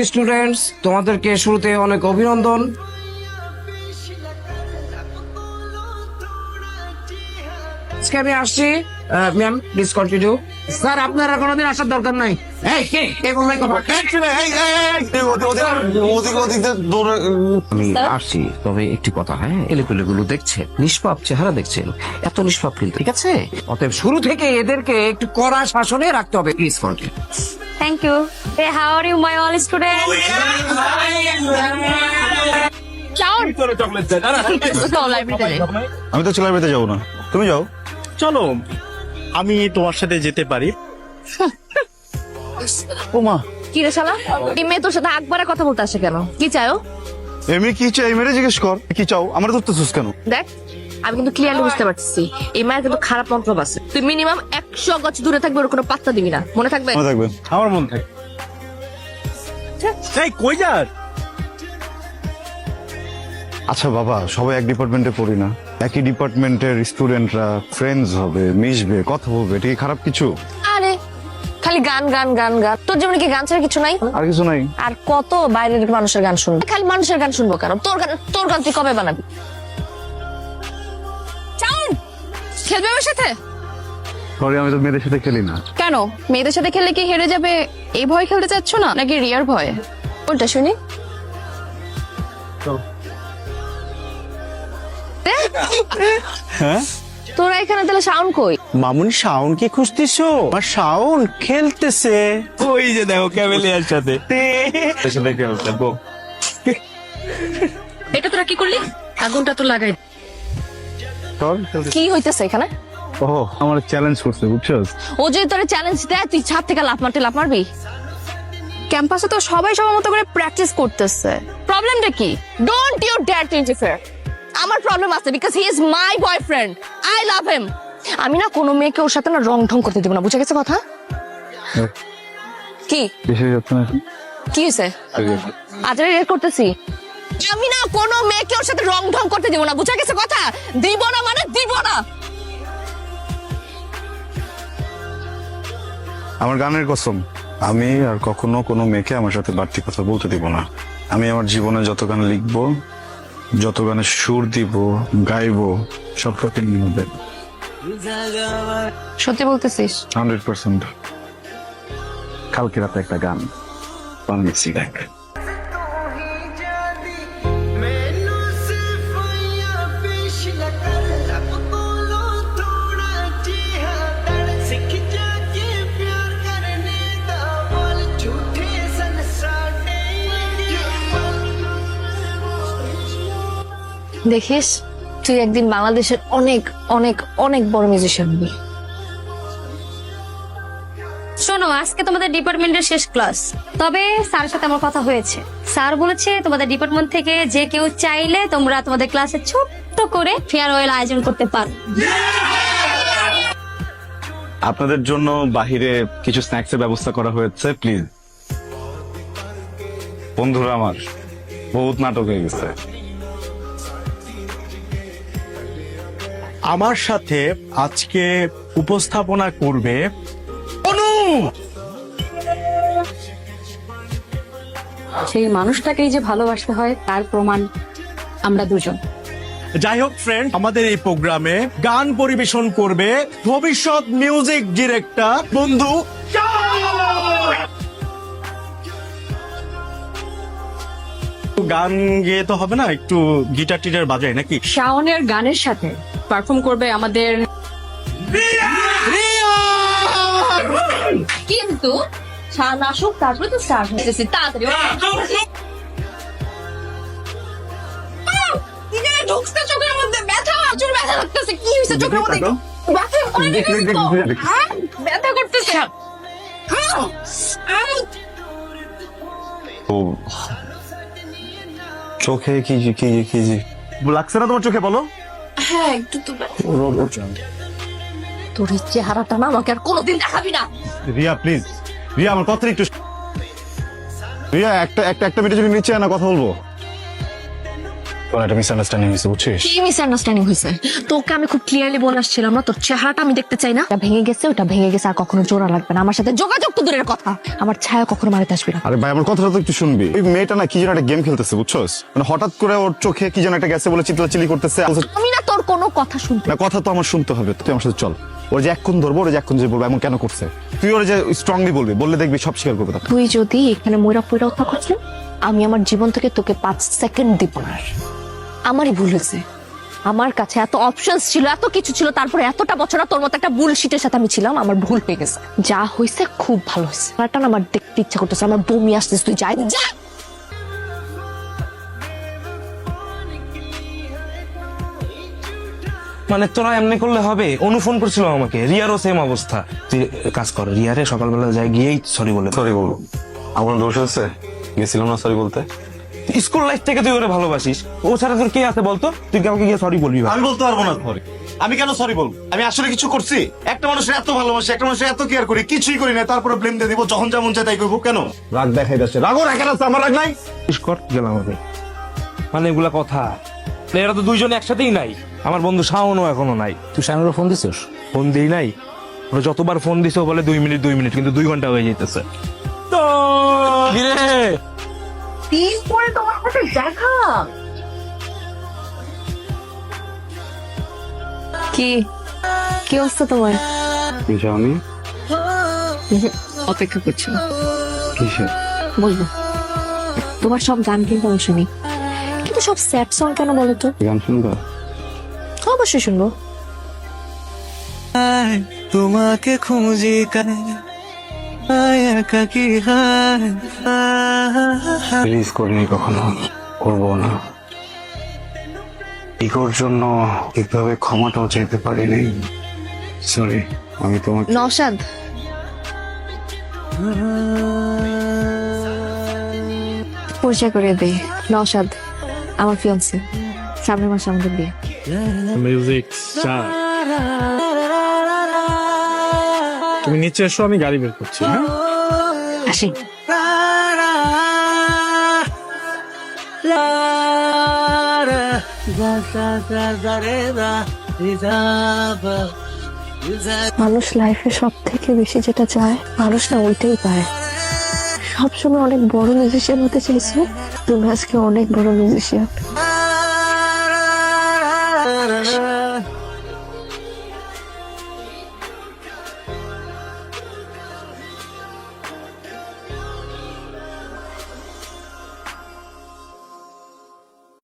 Students, তোমাদেরকে শুরুতে অনেক অভিনন্দন। আজকে আমি আসছি। Ma'am please continue. স্যার আপনারা কোনোদিন আসার দরকার নাই। আমি আসছি, তবে একটি কথা, হ্যাঁ, এলেপেলে গুলো দেখছেন, নিষ্পাপ চেহারা দেখছেন, এত নিষ্পাপ কিন্তু, ঠিক আছে? অতএব শুরু থেকে এদেরকে একটু কড়া শাসনে রাখতে হবে। Please continue. Thank you. Hey, how are you, my all students? Ciao. আমি তো লাইব্রেরিতে যাবো না, তুমি যাও। চলো আমি তোমার সাথে যেতে পারি। ও মা, কি রে শালা? এই মেয়ে তোর সাথে আকবারে কথা বলতে আসে কেন? কি চাও? এমনি কি চাই মেরে জিজ্ঞেস কর, কি চাও? আমার ধরতেছিস কেন? দেখ, আমি কিন্তু ক্লিয়ারলি বুঝতে পারছি এই মায়ের কিন্তু খারাপ মন্তব্য আছে। তুই মিনিমাম 100 গজ দূরে থাকবে, ওর কোনো পাত্তা দিবি না, মনে থাকবে? মনে থাকবে। আমার মন থাকে। এই কই যাস? আচ্ছা বাবা, সবাই এক ডিপার্টমেন্টে পড়ি না? একই ডিপার্টমেন্টের স্টুডেন্টরা ফ্রেন্ডস হবে, মিশবে, কথা বলবে, এটা কি খারাপ কিছু? আরে খালি গান গান গান গান, তোর জীবনে কি গান ছাড়া কিছু নাই? আর কিছু নাই। আর কত বাইরের মানুষের গান শুনবো? খালি মানুষের গান শুনবো কেন? তোর গান তুই কবে বানাবি? চাউন খেলবে আমার সাথে? সরি, আমি তো মেয়েদের সাথে খেলি না। কেন? মেয়েদের সাথে খেললে কি হেরে যাবে এই ভয় খেলতে চাচ্ছ না, নাকি রিয়ার ভয়? কোনটা শুনি? হ্যাঁ তোরা এখানে তাহলে সাউন্ড কই? মামুনি, শাওন কি খুঁজতেছো? আর শাওন খেলতেছে ওই যে দেখো ক্যামেলিয়ার সাথে। এটা তোরা কি করলি? আগুনটা তো লাগাই। তোর কি হইতেছে এখানে? ও আমার চ্যালেঞ্জ করছে, বুঝছস? ও যে তোরে চ্যালেঞ্জ দেয়, তুই ছাদ থেকে লাফ মারবি? ক্যাম্পাসে তো সবাই সবার মতো করে প্র্যাকটিস করতেছে, প্রবলেমটা কি? Don't you dare to interfere. আমার প্রবলেম আছে, because he is my boyfriend, I love him. আমি না কোনো মেয়েকে ওর সাথে না রং ঢং করতে দেব না, বুঝে গেছে কথা? কি বেশি যাচ্ছে না। কি হয়েছে? আজ রেড করতেছি। আমি না কোনো মেয়েকে ওর সাথে রং ঢং করতে দেব না, বুঝে গেছে কথা? দিব না মানে দিব না। আমার গানের কসম, আমি আর কখনো কোনো মেয়েকে আমার সাথে বাড়তি কথা বলতে দিব না। আমি আমার জীবনে যত গান লিখবো, যত গানে সুর দিব, গাইবো, সব প্রতিদিন হবে। সত্যি বলতেছিস? 100%। কালকে রাতে একটা গান বানিয়েছি, দেখ। দেখিস, তুই একদিন বাংলাদেশের অনেক অনেক অনেক বড় মিউজিশিয়ান হবি। শোনো, আজকে তোমাদের ডিপার্টমেন্টের শেষ ক্লাস, তবে স্যারের সাথে আমার কথা হয়েছে। স্যার বলেছে তোমাদের ডিপার্টমেন্ট থেকে যে কেউ চাইলে তোমরা তোমাদের ক্লাসে ছোট্ট করে ফেয়ারওয়েল আয়োজন করতে পারো। আপনাদের জন্য বাহিরে কিছু স্ন্যাক্সের ব্যবস্থা করা হয়েছে, প্লিজ। বন্ধুরা আমার বহুত নাটক হয়ে গেছে। আমার সাথে আজকে উপস্থাপনা করবে অনু। সেই মানুষটাকেই যে ভালোবাসতে হয় তার প্রমাণ আমরা দুজন। যাই হোক ফ্রেন্ড, আমাদের এই প্রোগ্রামে গান পরিবেশন করবে ভবিষ্যৎ মিউজিক ডিরেক্টর বন্ধু। গান গেয়ে তো হবে না, একটু গিটার টিটার বাজায় নাকি? শাওনের গানের সাথে পারফর্ম করবে আমাদের, কিন্তু শান আসুক তারপরে তো স্টার্ট হতেছে। তাড়াতাড়ি ঢুকতে চোখের মধ্যে ব্যথা, প্রচুর ব্যথা লাগতেছে। কি হয়েছে চোখের মধ্যে? ব্যথা ব্যথা করতেছে। ও চোখে কি কি কি লাগছে না তোমার চোখে? বলো। হ্যাঁ একটু তো। তোর এই চেহারাটা না আমাকে আর কোনোদিন দেখাবি না। রিয়া প্লিজ, রিয়া আমার কথা একটু। রিয়া একটা মিনিট যদি নিচে না কথা বলবো। কোন একটা মিসআন্ডারস্ট্যান্ডিং হয়েছে বুঝছিস? কি মিসআন্ডারস্ট্যান্ডিং হয়েছে? তোকে আমি খুব ক্লিয়ারলি বলে আসছিলাম না, তোর চেহারাটা আমি দেখতে চাই না। ওটা ভেঙে গেছে, ওটা ভেঙে গেছে, আর কখনো জোড়া লাগবে না। আমার সাথে যোগাযোগ তো দূরের কথা, আমার ছায়া কখনো মারিতে আসবি না। আরে ভাই আমার কথাটা তো একটু শুনবি। ওই মেয়েটা না কি যেন একটা গেম খেলতেছে বুঝছস, মানে হঠাৎ করে ওর চোখে কি যেন একটা গেছে বলে চিল্লাচিল্লি করতেছে। আমি না তোর কোনো কথা শুনতে। না কথা তো আমার শুনতে হবে, তুই আমার সাথে চল। ওর যে এক্ষুন ধরবো, ওর যে এক্ষুন যে বলবো এমন কেন করছে, তুই ওর যে স্ট্রংলি বলবি, বললে দেখবি সব স্বীকার করবে তখন। তুই যদি এখানে ময়রা পয়রা কথা করছিস, আমি আমার জীবন থেকে তোকে 5 সেকেন্ড দিব না। আমারই ভুল হয়েছে, আমার কাছে এত অপশনস ছিল, এত কিছু ছিল, তারপরে এতটা বছর তোর মতো একটা বুলশিটের সাথে আমি ছিলাম। আমার ভুল হয়ে গেছে, যা হয়েছে খুব ভালো হয়েছে। একটা না আমার দেখতে ইচ্ছা করতেছে, আমার বমি আসতেছে, তুই যাই যা। মানে তোরা এমনি করলে হবে? অনু ফোন করছিল আমাকে, রিয়ারও সেম অবস্থা। তুই কাজ কর, রিয়ারে সকালবেলা যাই গিয়েই সরি বলে। সরি বলবো? আমার দোষ আছে, গেছিলাম না সরি বলতে। স্কুল লাইফ থেকে তুই ওরে ভালোবাসিস, ও ছাড়া তোর কে আছে বলতো? তুই কাউকে গিয়ে সরি বলবি? আমি বলতে পারবো না সরি। আমি কেন সরি বলবো? আমি আসলে কিছু করছি? একটা মানুষের এত ভালোবাসি, একটা মানুষের এত কেয়ার করি, কিছুই করি না, তারপরে ব্লেম দিয়ে দিব, যখন যেমন চাই তাই করবো। কেন রাগ দেখাই যাচ্ছে, রাগও রাখেন আছে, আমার রাগ নাই। কর গেলাম আমি, মানে এগুলা কথা। এরা তো দুইজনে একসাথেই নাই। আমার বন্ধু শাওনও এখনো নাই। তুই শানুরও ফোন দিছিস? ফোন দিই নাই, ওরা যতবার ফোন দিছে ও বলে 2 মিনিট 2 মিনিট, কিন্তু 2 ঘন্টা হয়ে যেতেছে। তো দিন পরে তোমার সাথে দেখা। কি কি অবস্থা তোমার? যাওনি? অপেক্ষা করছি, কিসে? বলবো। তোমার সব গান কিন্তু আমি শুনি, কিন্তু সব স্যাড সং কেন বলো তো? গান শুনবো? অবশ্যই শুনবো। তোমাকে খুঁজি রিলিজ করিনি কখনো, করবো না। ইগোর জন্য ঠিকভাবে ক্ষমাটাও চাইতে পারিনি, সরি। আমি তোমাকে নওশাদ, পরিচয় করে দেই। নওশাদ আমার ফিয়ান্সে, সামনের মাসে আমাদের বিয়ে। মিউজিক স্টার, তুমি নিচে এসো, আমি গাড়ি বের করছি। হ্যাঁ আসি। মানুষ লাইফে সব থেকে বেশি যেটা চায়, মানুষ না ওইটাই পায়। সবসময় অনেক বড় মিউজিশিয়ান হতে চাইছো, তুমি আজকে অনেক বড় মিউজিশিয়ান।